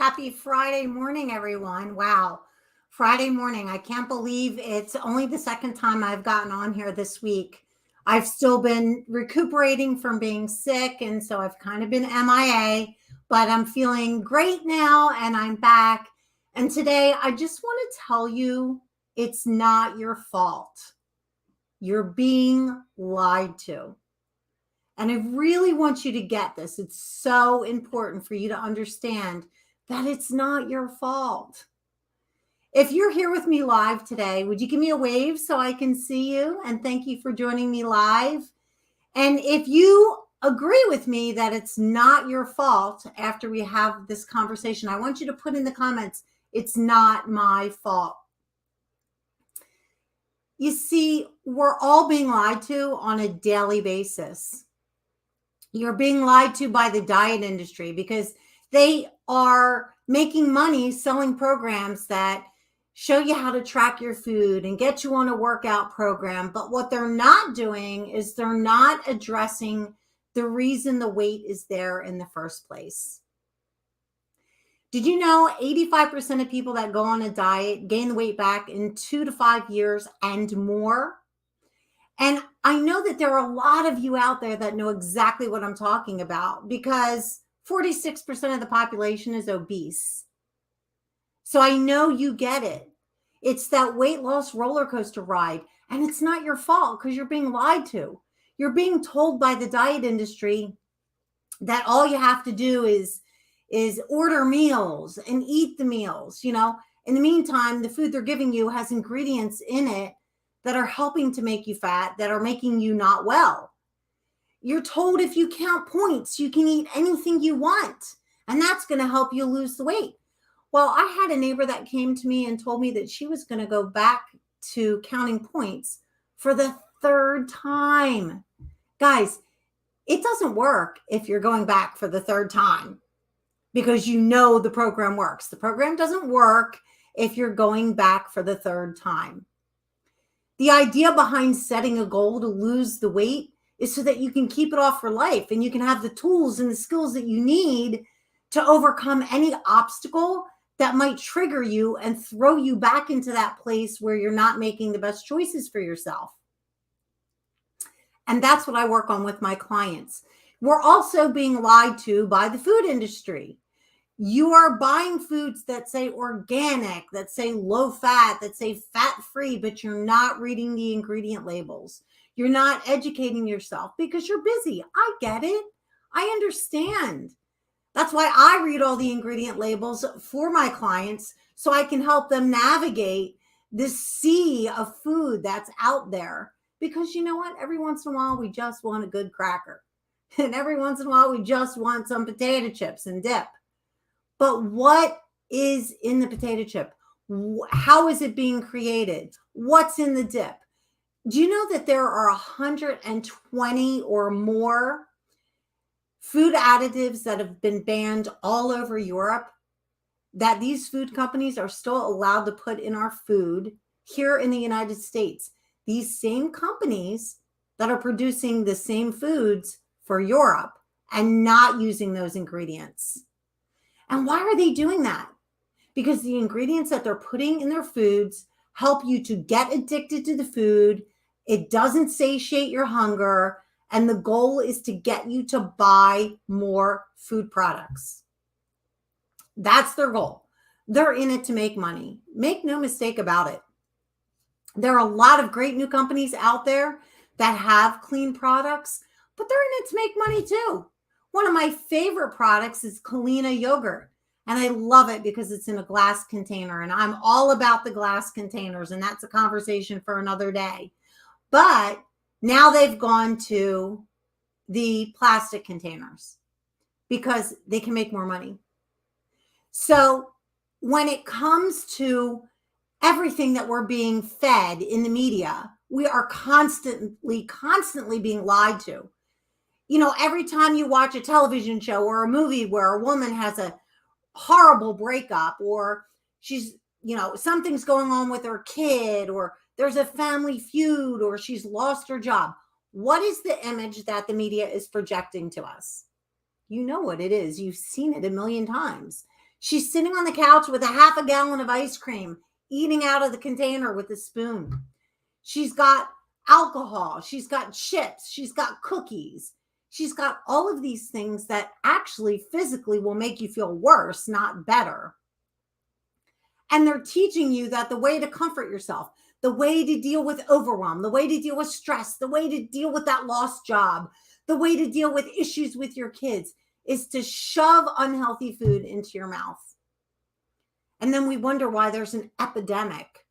Happy Friday morning, everyone. Wow. Friday morning. I can't believe it's only the second time I've gotten on here this week. I've still been recuperating from being sick, and so I've kind of been MIA, but I'm feeling great now and I'm back. And today I just want to tell you it's not your fault. You're being lied to. And I really want you to get this. It's so important for you to understand that it's not your fault. If you're here with me live today, would you give me a wave so I can see you? And thank you for joining me live. And if you agree with me that it's not your fault after we have this conversation, I want you to put in the comments, it's not my fault. You see, we're all being lied to on a daily basis. You're being lied to by the diet industry because they are making money selling programs that show you how to track your food and get you on a workout program. But what they're not doing is they're not addressing the reason the weight is there in the first place. Did you know 85% of people that go on a diet gain the weight back in 2 to 5 years and more? And I know that there are a lot of you out there that know exactly what I'm talking about because 46% of the population is obese. So I know you get it. It's that weight loss roller coaster ride, and it's not your fault because you're being lied to. You're being told by the diet industry that all you have to do is order meals and eat the meals. In the meantime, the food they're giving you has ingredients in it that are helping to make you fat, that are making you not well. You're told if you count points, you can eat anything you want, and that's going to help you lose the weight. Well, I had a neighbor that came to me and told me that she was going to go back to counting points for the third time. Guys, it doesn't work if you're going back for the third time because you know the program works. The program doesn't work if you're going back for the third time. The idea behind setting a goal to lose the weight is so that you can keep it off for life and you can have the tools and the skills that you need to overcome any obstacle that might trigger you and throw you back into that place where you're not making the best choices for yourself. And that's what I work on with my clients. We're also being lied to by the food industry. You are buying foods that say organic, that say low fat, that say fat free, but you're not reading the ingredient labels. You're not educating yourself because you're busy. I get it. I understand. That's why I read all the ingredient labels for my clients so I can help them navigate this sea of food that's out there. Because you know what? Every once in a while, we just want a good cracker. And every once in a while, we just want some potato chips and dip. But what is in the potato chip? How is it being created? What's in the dip? Do you know that there are 120 or more food additives that have been banned all over Europe that these food companies are still allowed to put in our food here in the United States? These same companies that are producing the same foods for Europe and not using those ingredients. And why are they doing that? Because the ingredients that they're putting in their foods help you to get addicted to the food. It doesn't satiate your hunger. And the goal is to get you to buy more food products. That's their goal. They're in it to make money. Make no mistake about it. There are a lot of great new companies out there that have clean products, but they're in it to make money too. One of my favorite products is Kalina yogurt, and I love it because it's in a glass container, and I'm all about the glass containers, and that's a conversation for another day. But now they've gone to the plastic containers because they can make more money. So when it comes to everything that we're being fed in the media, we are constantly being lied to. Every time you watch a television show or a movie where a woman has a horrible breakup or she's, something's going on with her kid or there's a family feud or she's lost her job, what is the image that the media is projecting to us? You know what it is. You've seen it a million times. She's sitting on the couch with a half a gallon of ice cream, eating out of the container with a spoon. She's got alcohol. She's got chips. She's got cookies. She's got all of these things that actually physically will make you feel worse, not better. And they're teaching you that the way to comfort yourself, the way to deal with overwhelm, the way to deal with stress, the way to deal with that lost job, the way to deal with issues with your kids is to shove unhealthy food into your mouth. And then we wonder why there's an epidemic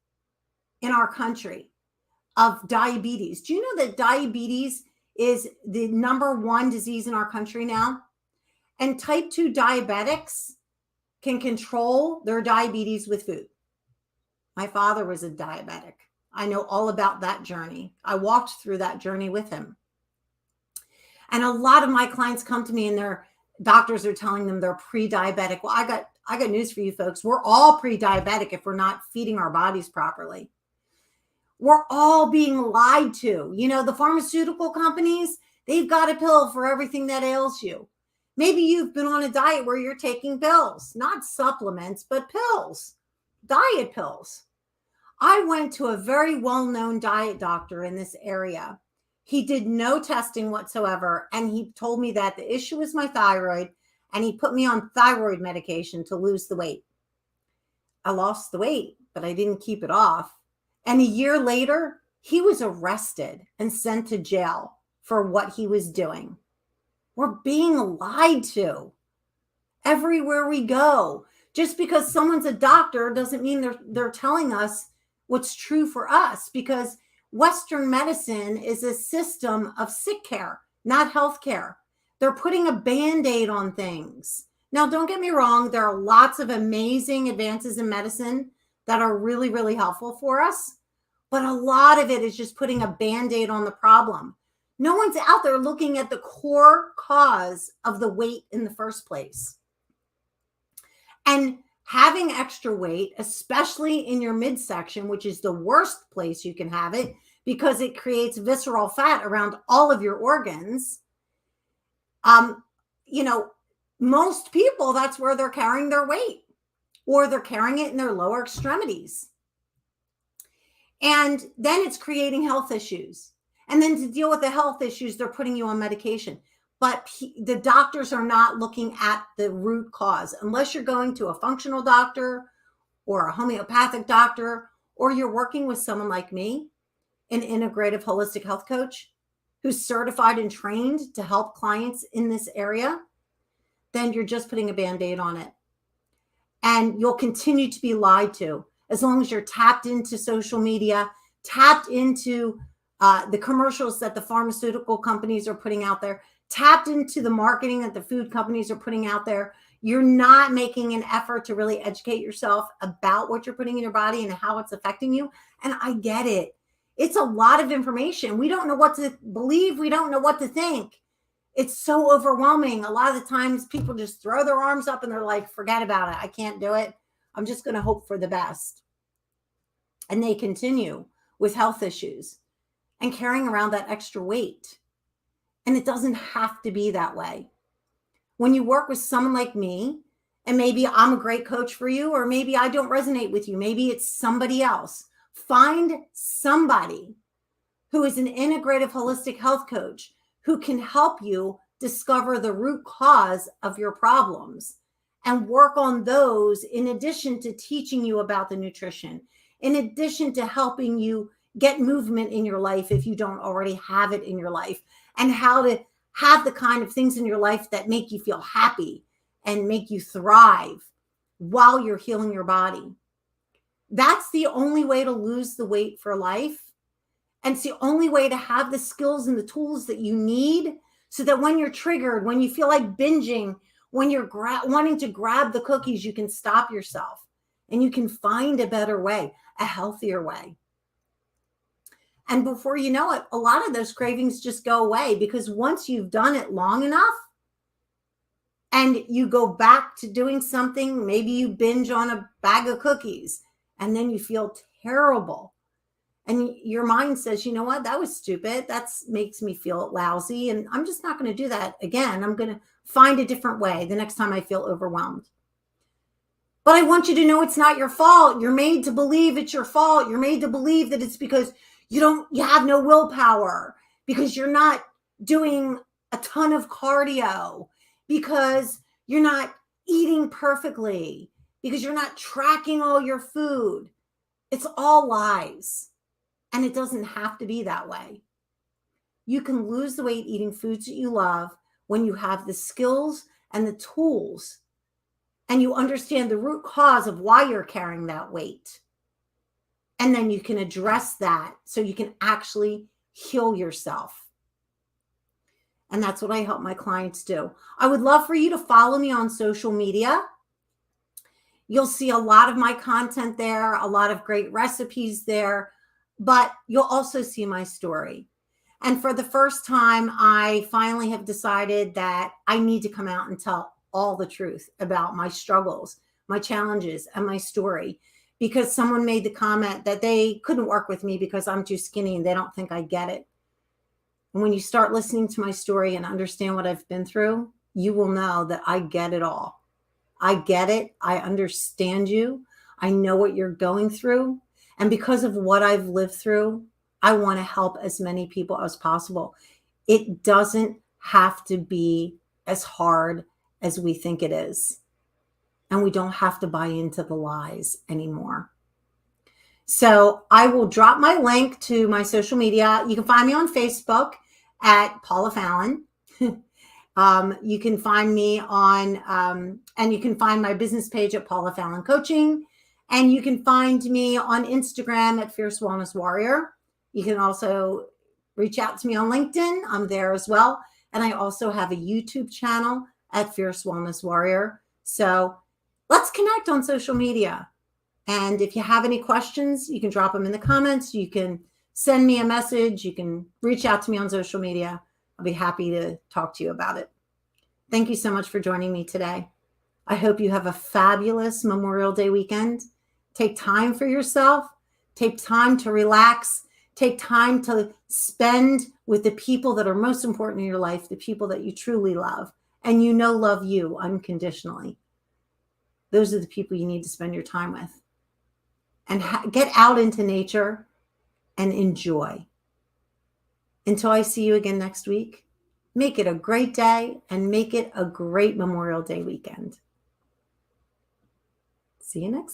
in our country of diabetes. Do you know that diabetes is the #1 disease in our country now? And type 2 diabetics can control their diabetes with food. My father was a diabetic. I know all about that journey. I walked through that journey with him. And a lot of my clients come to me and their doctors are telling them they're pre-diabetic. Well, I got news for you folks. We're all pre-diabetic if we're not feeding our bodies properly. We're all being lied to. You know, the pharmaceutical companies, they've got a pill for everything that ails you. Maybe you've been on a diet where you're taking pills, not supplements, but pills, diet pills. I went to a very well-known diet doctor in this area. He did no testing whatsoever, and he told me that the issue was my thyroid, and he put me on thyroid medication to lose the weight. I lost the weight, but I didn't keep it off. And a year later, he was arrested and sent to jail for what he was doing. We're being lied to everywhere we go. Just because someone's a doctor doesn't mean they're telling us what's true for us, because Western medicine is a system of sick care, not health care. They're putting a Band-Aid on things. Now, don't get me wrong. There are lots of amazing advances in medicine that are really, really helpful for us. But a lot of it is just putting a Band-Aid on the problem. No one's out there looking at the core cause of the weight in the first place. And having extra weight, especially in your midsection, which is the worst place you can have it because it creates visceral fat around all of your organs. Most people, that's where they're carrying their weight, or they're carrying it in their lower extremities. And then it's creating health issues. And then to deal with the health issues, they're putting you on medication. But the doctors are not looking at the root cause. Unless you're going to a functional doctor or a homeopathic doctor, or you're working with someone like me, an integrative holistic health coach who's certified and trained to help clients in this area, then you're just putting a Band-Aid on it. And you'll continue to be lied to as long as you're tapped into social media, tapped into the commercials that the pharmaceutical companies are putting out there, tapped into the marketing that the food companies are putting out there. You're not making an effort to really educate yourself about what you're putting in your body and how it's affecting you. And I get it. It's a lot of information. We don't know what to believe. We don't know what to think. It's so overwhelming. A lot of the times people just throw their arms up and they're like, forget about it. I can't do it. I'm just going to hope for the best. And they continue with health issues and carrying around that extra weight. And it doesn't have to be that way. When you work with someone like me, and maybe I'm a great coach for you, or maybe I don't resonate with you, maybe it's somebody else. Find somebody who is an integrative holistic health coach who can help you discover the root cause of your problems and work on those, in addition to teaching you about the nutrition, in addition to helping you get movement in your life if you don't already have it in your life, and how to have the kind of things in your life that make you feel happy and make you thrive while you're healing your body. That's the only way to lose the weight for life. And it's the only way to have the skills and the tools that you need so that when you're triggered, when you feel like binging, when you're wanting to grab the cookies, you can stop yourself and you can find a better way, a healthier way. And before you know it, a lot of those cravings just go away, because once you've done it long enough and you go back to doing something, maybe you binge on a bag of cookies and then you feel terrible. And your mind says, you know what, that was stupid. That makes me feel lousy. And I'm just not going to do that again. I'm going to find a different way the next time I feel overwhelmed. But I want you to know it's not your fault. You're made to believe it's your fault. You're made to believe that it's because you have no willpower, because you're not doing a ton of cardio, because you're not eating perfectly, because you're not tracking all your food. It's all lies. And it doesn't have to be that way. You can lose the weight eating foods that you love when you have the skills and the tools and you understand the root cause of why you're carrying that weight. And then you can address that so you can actually heal yourself. And that's what I help my clients do. I would love for you to follow me on social media. You'll see a lot of my content there, a lot of great recipes there, but you'll also see my story. And for the first time, I finally have decided that I need to come out and tell all the truth about my struggles, my challenges, and my story, because someone made the comment that they couldn't work with me because I'm too skinny and they don't think I get it. And when you start listening to my story and understand what I've been through, you will know that I get it all. I get it. I understand you. I know what you're going through. And because of what I've lived through, I want to help as many people as possible. It doesn't have to be as hard as we think it is. And we don't have to buy into the lies anymore. So I will drop my link to my social media. You can find me on Facebook at Paula Fallon. You can find me on, and you can find my business page at Paula Fallon Coaching. And you can find me on Instagram at Fierce Wellness Warrior. You can also reach out to me on LinkedIn. I'm there as well. And I also have a YouTube channel at Fierce Wellness Warrior. So let's connect on social media. And if you have any questions, you can drop them in the comments. You can send me a message. You can reach out to me on social media. I'll be happy to talk to you about it. Thank you so much for joining me today. I hope you have a fabulous Memorial Day weekend. Take time for yourself. Take time to relax. Take time to spend with the people that are most important in your life, the people that you truly love and love you unconditionally. Those are the people you need to spend your time with. And get out into nature and enjoy. Until I see you again next week, make it a great day and make it a great Memorial Day weekend. See you next time.